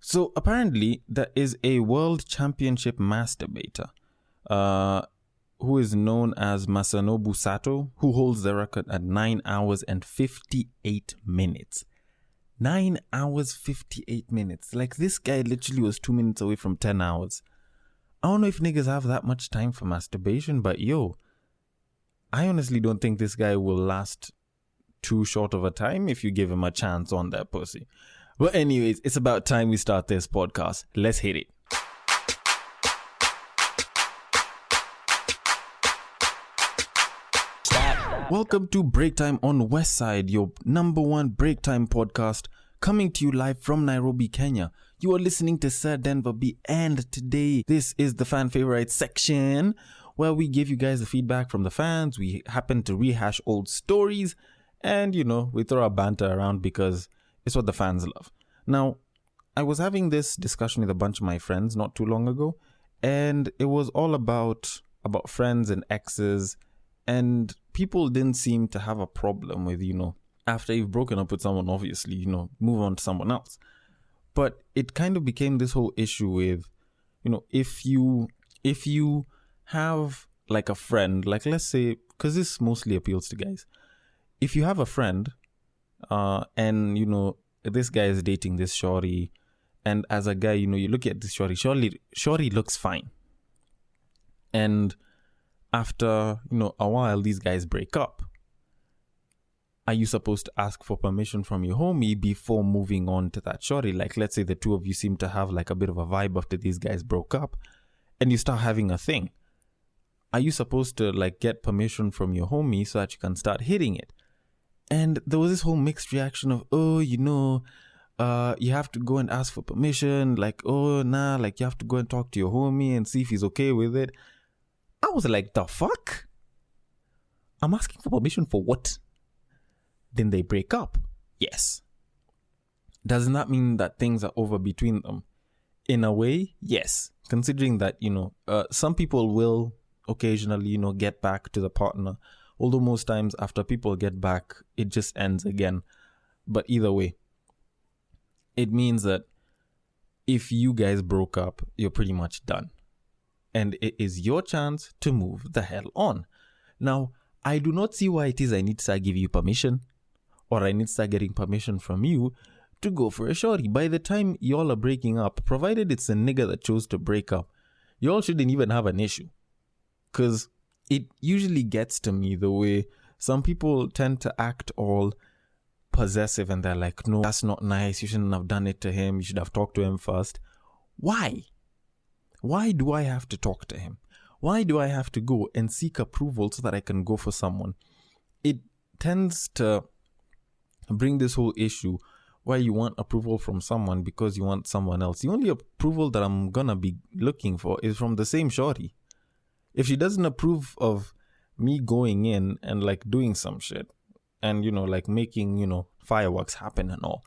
So apparently there is a world championship masturbator who is known as Masanobu Sato, who holds the record at 9 hours and 58 minutes. 9 hours, 58 minutes. Like, this guy literally was 2 minutes away from 10 hours. I don't know if niggas have that much time for masturbation, but yo, I honestly don't think this guy will last too short of a time if you give him a chance on that pussy. Well, anyways, it's about time we start this podcast. Let's hit it. Welcome to Break Time on Westside, your number one break time podcast, coming to you live from Nairobi, Kenya. You are listening to Sir Denver B, and today this is the fan favorite section where we give you guys the feedback from the fans. We happen to rehash old stories, and we throw our banter around because it's what the fans love. Now, I was having this discussion with a bunch of my friends not too long ago, and it was all about friends and exes. And people didn't seem to have a problem with, after you've broken up with someone, obviously, move on to someone else. But it kind of became this whole issue with, if you have like a friend, like let's say, because this mostly appeals to guys. If you have a friend and, this guy is dating this shorty, and as a guy, you look at this shorty looks fine. And after, a while, these guys break up. Are you supposed to ask for permission from your homie before moving on to that shorty? Like, let's say the two of you seem to have like a bit of a vibe after these guys broke up and you start having a thing. Are you supposed to like get permission from your homie so that you can start hitting it? And there was this whole mixed reaction of, you have to go and ask for permission. Like, you have to go and talk to your homie and see if he's okay with it. I was like, the fuck? I'm asking for permission for what? Then they break up. Yes. Doesn't that mean that things are over between them? In a way, yes. Considering that, some people will occasionally, get back to the partner. Although most times after people get back, it just ends again. But either way, it means that if you guys broke up, you're pretty much done. And it is your chance to move the hell on. Now, I do not see why it is I need to start giving you permission, or I need to start getting permission from you to go for a shorty. By the time y'all are breaking up, provided it's a nigga that chose to break up, y'all shouldn't even have an issue. Because it usually gets to me the way some people tend to act all possessive and they're like, no, that's not nice. You shouldn't have done it to him. You should have talked to him first. Why? Why do I have to talk to him? Why do I have to go and seek approval so that I can go for someone? It tends to bring this whole issue where you want approval from someone because you want someone else. The only approval that I'm gonna be looking for is from the same shorty. If she doesn't approve of me going in and like doing some shit and, like making, fireworks happen and all,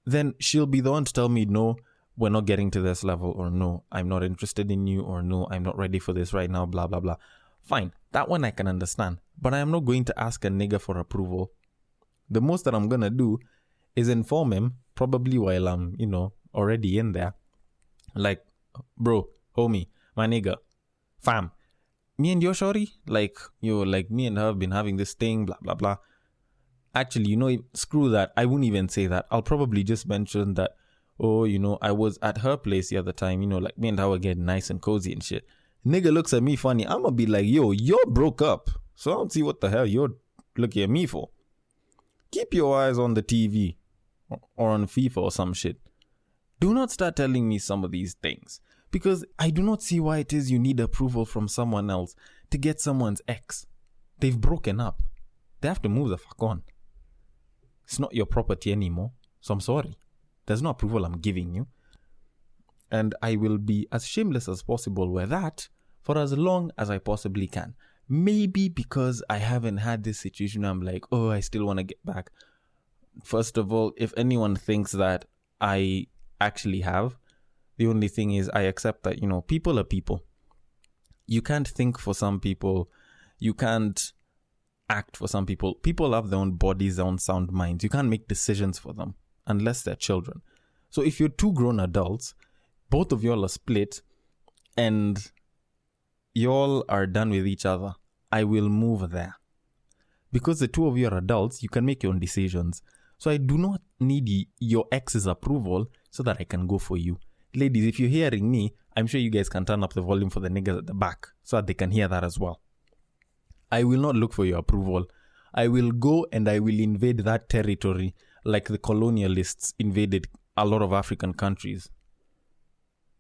then she'll be the one to tell me, no, we're not getting to this level, or no, I'm not interested in you, or no, I'm not ready for this right now, blah, blah, blah. Fine, that one I can understand. But I am not going to ask a nigga for approval. The most that I'm going to do is inform him, probably while I'm, already in there. Like, bro, homie, my nigga, fam, me and your shorty, like me and her have been having this thing, blah, blah, blah. Actually, screw that. I wouldn't even say that. I'll probably just mention that, I was at her place the other time, like me and her were getting nice and cozy and shit. Nigga looks at me funny. I'm gonna be like, yo, you're broke up. So I don't see what the hell you're looking at me for. Keep your eyes on the TV or on FIFA or some shit. Do not start telling me some of these things because I do not see why it is you need approval from someone else to get someone's ex. They've broken up. They have to move the fuck on. It's not your property anymore. So I'm sorry. There's no approval I'm giving you. And I will be as shameless as possible with that for as long as I possibly can. Maybe because I haven't had this situation, I'm like, I still want to get back. First of all, if anyone thinks that I actually have, the only thing is I accept that, people are people. You can't think for some people. You can't act for some people. People have their own bodies, their own sound minds. You can't make decisions for them unless they're children. So if you're two grown adults, both of y'all are split, and y'all are done with each other, I will move there. Because the two of you are adults, you can make your own decisions. So I do not need your ex's approval so that I can go for you. Ladies, if you're hearing me, I'm sure you guys can turn up the volume for the niggas at the back so that they can hear that as well. I will not look for your approval. I will go and I will invade that territory like the colonialists invaded a lot of African countries.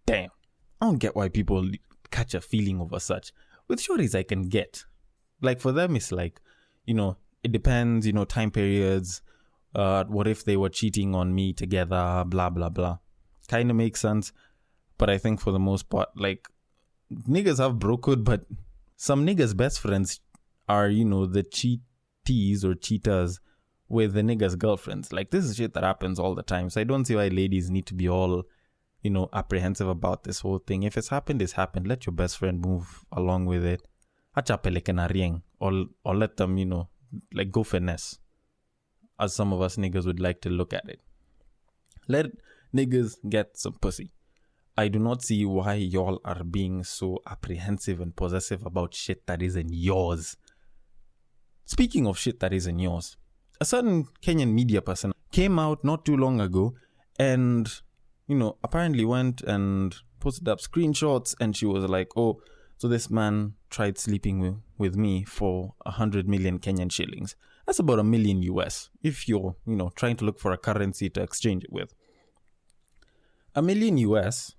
Damn. I don't get why people catch a feeling over such. With shorties I can get. Like for them it's like, it depends, time periods. What if they were cheating on me together, blah, blah, blah. Kind of makes sense. But I think for the most part, like, niggas have brokered, but some niggas' best friends are, the cheatees or cheaters with the niggas' girlfriends. Like, this is shit that happens all the time. So I don't see why ladies need to be all, apprehensive about this whole thing. If it's happened, it's happened. Let your best friend move along with it. Or let them, go finesse, as some of us niggas would like to look at it. Let niggas get some pussy. I do not see why y'all are being so apprehensive and possessive about shit that isn't yours. Speaking of shit that isn't yours, a certain Kenyan media person came out not too long ago and, apparently went and posted up screenshots, and she was like, oh, so this man tried sleeping with me for 100 million Kenyan shillings. That's about $1 million US, if you're, trying to look for a currency to exchange it with. $1 million US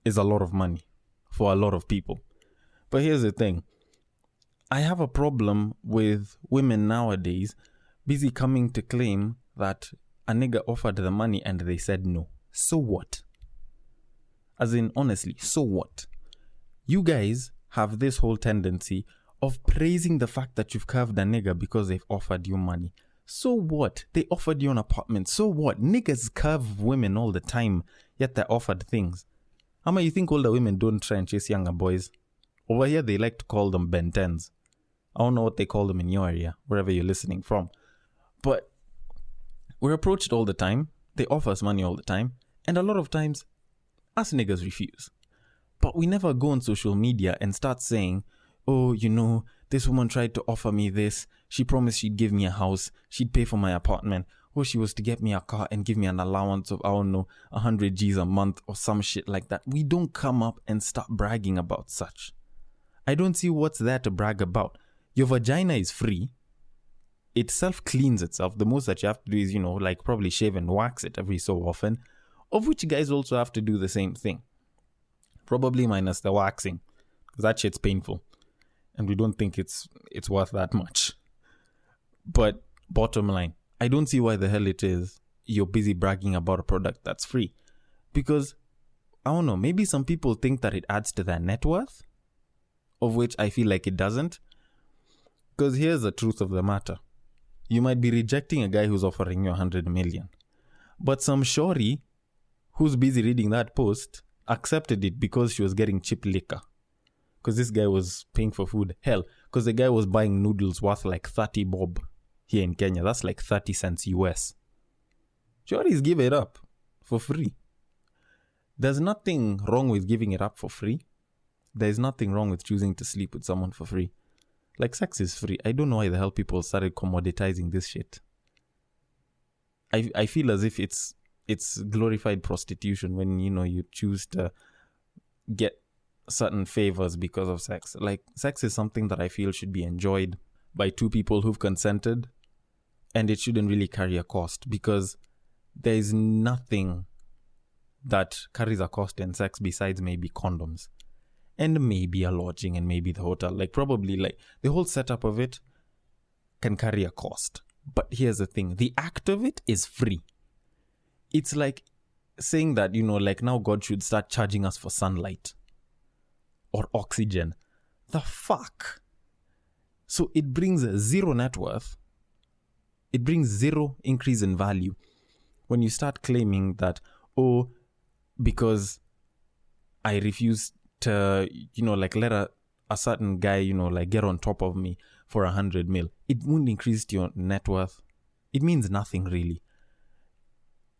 is a lot of money for a lot of people. But here's the thing. I have a problem with women nowadays busy coming to claim that a nigga offered the money and they said no. So what? As in, honestly, so what? You guys have this whole tendency of praising the fact that you've curved a nigga because they've offered you money. So what? They offered you an apartment. So what? Niggas curve women all the time, yet they're offered things. How much you think older women don't try and chase younger boys? Over here, they like to call them Ben 10s. I don't know what they call them in your area, wherever you're listening from. But we're approached all the time. They offer us money all the time. And a lot of times, us niggas refuse. But we never go on social media and start saying, oh, this woman tried to offer me this. She promised she'd give me a house. She'd pay for my apartment. Or she was to get me a car and give me an allowance of, 100 G's a month or some shit like that. We don't come up and start bragging about such. I don't see what's there to brag about. Your vagina is free. It self-cleans itself. The most that you have to do is, probably shave and wax it every so often. Of which you guys also have to do the same thing. Probably minus the waxing. Because that shit's painful. And we don't think it's worth that much. But bottom line, I don't see why the hell it is you're busy bragging about a product that's free. Because, I don't know, maybe some people think that it adds to their net worth. Of which I feel like it doesn't. Because here's the truth of the matter. You might be rejecting a guy who's offering you 100 million. But some shorty who's busy reading that post accepted it because she was getting cheap liquor. Because this guy was paying for food. Hell, because the guy was buying noodles worth like 30 bob here in Kenya. That's like 30 cents US. Shorties give it up for free. There's nothing wrong with giving it up for free. There's nothing wrong with choosing to sleep with someone for free. Like, sex is free. I don't know why the hell people started commoditizing this shit. I feel as if it's glorified prostitution when, you choose to get certain favors because of sex. Like, sex is something that I feel should be enjoyed by two people who've consented, and it shouldn't really carry a cost, because there is nothing that carries a cost in sex besides maybe condoms. And maybe a lodging and maybe the hotel. Like, probably, like, the whole setup of it can carry a cost. But here's the thing. The act of it is free. It's like saying that, like, now God should start charging us for sunlight. Or oxygen. The fuck? So it brings zero net worth. It brings zero increase in value. When you start claiming that, oh, because I refuse to, like, let a certain guy, like, get on top of me for 100 mil. It won't increase your net worth. It means nothing, really.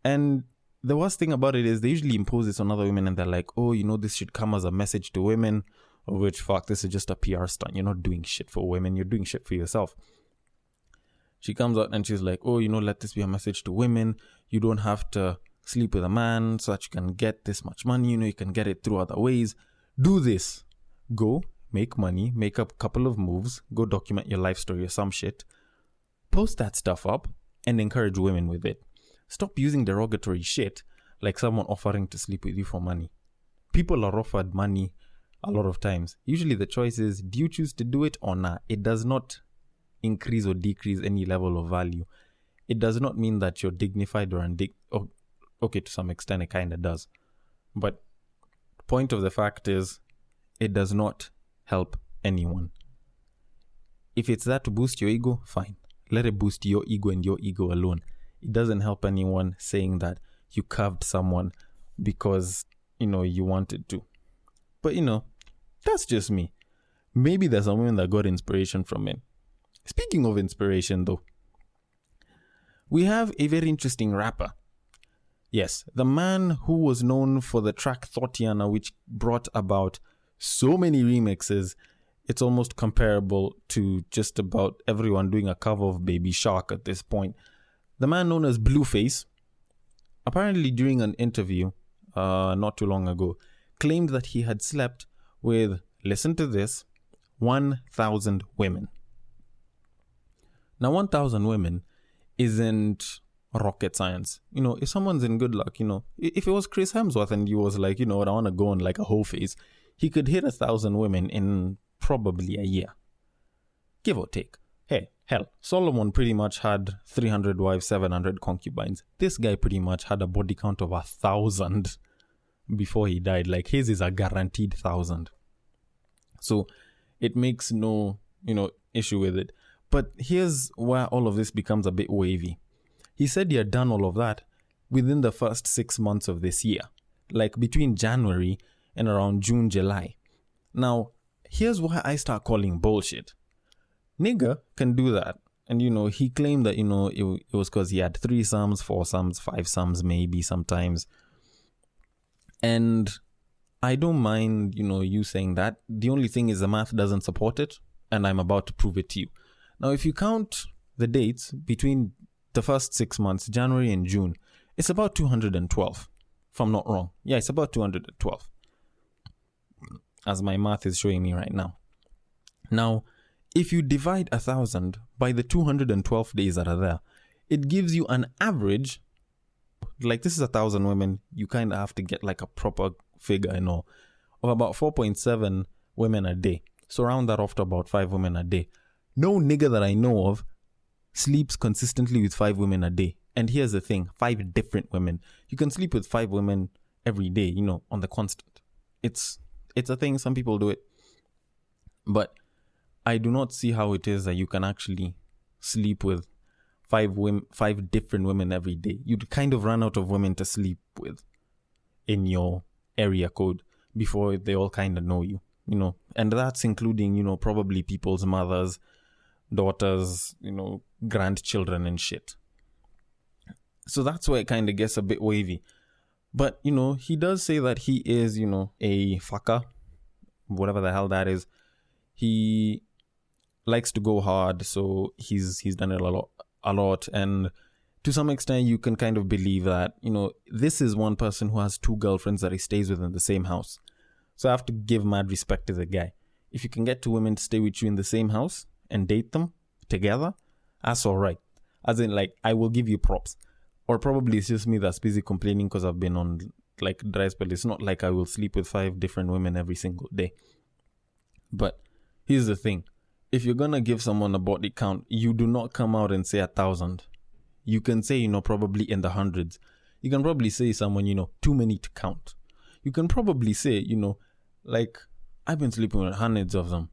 And the worst thing about it is they usually impose this on other women and they're like, oh, this should come as a message to women, of which, fuck, this is just a PR stunt. You're not doing shit for women. You're doing shit for yourself. She comes out and she's like, oh, let this be a message to women. You don't have to sleep with a man so that you can get this much money. You can get it through other ways. Do this. Go, make money, make a couple of moves, go document your life story or some shit. Post that stuff up and encourage women with it. Stop using derogatory shit like someone offering to sleep with you for money. People are offered money a lot of times. Usually the choice is, do you choose to do it or not? It does not increase or decrease any level of value. It does not mean that you're dignified or okay, to some extent it kind of does. But point of the fact is, it does not help anyone. If it's that to boost your ego, fine. Let it boost your ego and your ego alone. It doesn't help anyone saying that you curved someone because, you wanted to. But, that's just me. Maybe there's some women that got inspiration from it. Speaking of inspiration, though, we have a very interesting rapper. Yes, the man who was known for the track Thotiana, which brought about so many remixes, it's almost comparable to just about everyone doing a cover of Baby Shark at this point. The man known as Blueface, apparently during an interview not too long ago, claimed that he had slept with, listen to this, 1,000 women. Now, 1,000 women isn't rocket science. If someone's in good luck, if it was Chris Hemsworth and he was like, I want to go on like a whole phase, he could hit 1,000 women in probably a year. Give or take. Hey, hell, Solomon pretty much had 300 wives, 700 concubines. This guy pretty much had a body count of 1,000 before he died. Like, his is a guaranteed 1,000. So it makes no, issue with it. But here's where all of this becomes a bit wavy. He said he had done all of that within the first 6 months of this year. Like between January and around June, July. Now, here's why I start calling bullshit. Nigga can do that. And, he claimed that, it was because he had 3 sums, 4 sums, 5 sums, maybe sometimes. And I don't mind, you saying that. The only thing is the math doesn't support it. And I'm about to prove it to you. Now, if you count the dates between the first 6 months, January and June, it's about 212, if I'm not wrong. Yeah, it's about 212, as my math is showing me right now. Now, if you divide 1,000 by the 212 days that are there, it gives you an average, like this is 1,000 women, you kind of have to get like a proper figure and all, of about 4.7 women a day. So round that off to about 5 women a day. No nigga that I know of sleeps consistently with 5 women a day. And here's the thing, 5 different women. You can sleep with 5 women every day, on the constant. It's a thing, some people do it. But I do not see how it is that you can actually sleep with 5 different women every day. You'd kind of run out of women to sleep with in your area code before they all kind of know you, And that's including, probably people's mothers, daughters, grandchildren and shit. So that's where it kind of gets a bit wavy. But, he does say that he is, a fucker, whatever the hell that is. He likes to go hard, so he's done it a lot. And to some extent, you can kind of believe that, this is one person who has 2 girlfriends that he stays with in the same house. So I have to give mad respect to the guy. If you can get 2 women to stay with you in the same house and date them together, that's all right. As in, like, I will give you props. Or probably it's just me that's busy complaining because I've been on, like, dry spell. It's not like I will sleep with 5 different women every single day. But here's the thing. If you're going to give someone a body count, you do not come out and say 1,000. You can say, probably in the hundreds. You can probably say someone, too many to count. You can probably say, like, I've been sleeping with hundreds of them.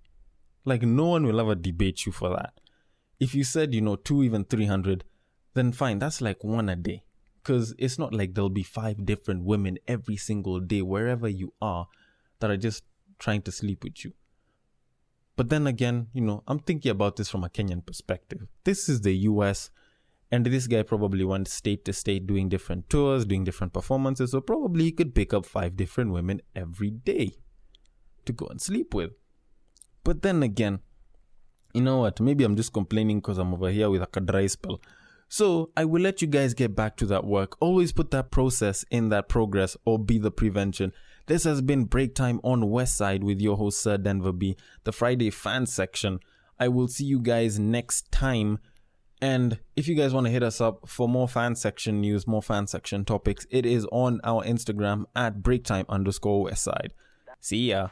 Like, no one will ever debate you for that. If you said, 2, even 300, then fine, that's like 1 a day. Because it's not like there'll be 5 different women every single day, wherever you are, that are just trying to sleep with you. But then again, I'm thinking about this from a Kenyan perspective. This is the US, And this guy probably went state to state doing different tours, doing different performances. So probably he could pick up 5 different women every day to go and sleep with. But then again, you know what? Maybe I'm just complaining because I'm over here with a dry spell. So I will let you guys get back to that work. Always put that process in that progress, or be the prevention. This has been Break Time on Westside with your host, Sir Denver B, the Friday fan section. I will see you guys next time. And if you guys want to hit us up for more fan section news, more fan section topics, it is on our Instagram at breaktime_westside. See ya.